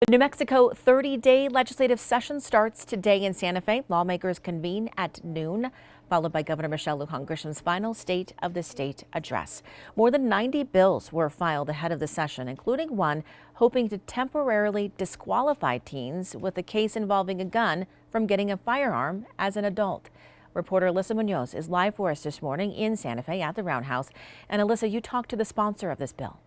The New Mexico 30-day legislative session starts today in Santa Fe. Lawmakers convene at noon, followed by Governor Michelle Lujan Grisham's final State of the State address. More than 90 bills were filed ahead of the session, including one hoping to temporarily disqualify teens with a case involving a gun from getting a firearm as an adult. Reporter Alyssa Munoz is live for us this morning in Santa Fe at the Roundhouse. And Alyssa, you talked to the sponsor of this bill.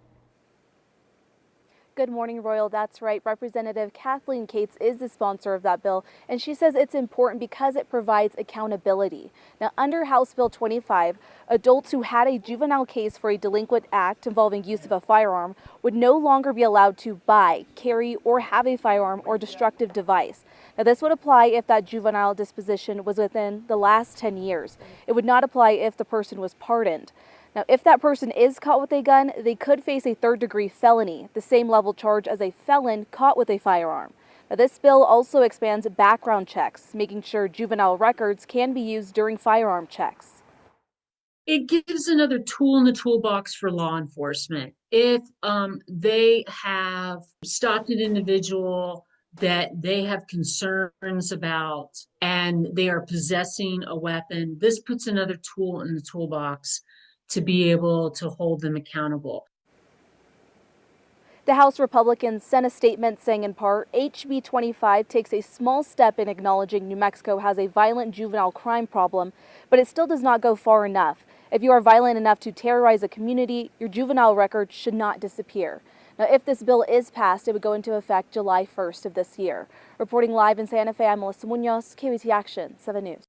Good morning, Royal. That's right. Representative Kathleen Cates is the sponsor of that bill, and she says it's important because it provides accountability. Now, under House Bill 25, adults who had a juvenile case for a delinquent act involving use of a firearm would no longer be allowed to buy, carry, or have a firearm or destructive device. Now, this would apply if that juvenile disposition was within the last 10 years. It would not apply if the person was pardoned. Now, if that person is caught with a gun, they could face a third-degree felony, the same level charge as a felon caught with a firearm. Now, this bill also expands background checks, making sure juvenile records can be used during firearm checks. It gives another tool in the toolbox for law enforcement. If they have stopped an individual that they have concerns about and they are possessing a weapon, this puts another tool in the toolbox to be able to hold them accountable. The House Republicans sent a statement saying, in part, HB 25 takes a small step in acknowledging New Mexico has a violent juvenile crime problem, but it still does not go far enough. If you are violent enough to terrorize a community, your juvenile record should not disappear. Now, if this bill is passed, it would go into effect July 1st of this year. Reporting live in Santa Fe, I'm Alyssa Munoz, KBT Action 7 News.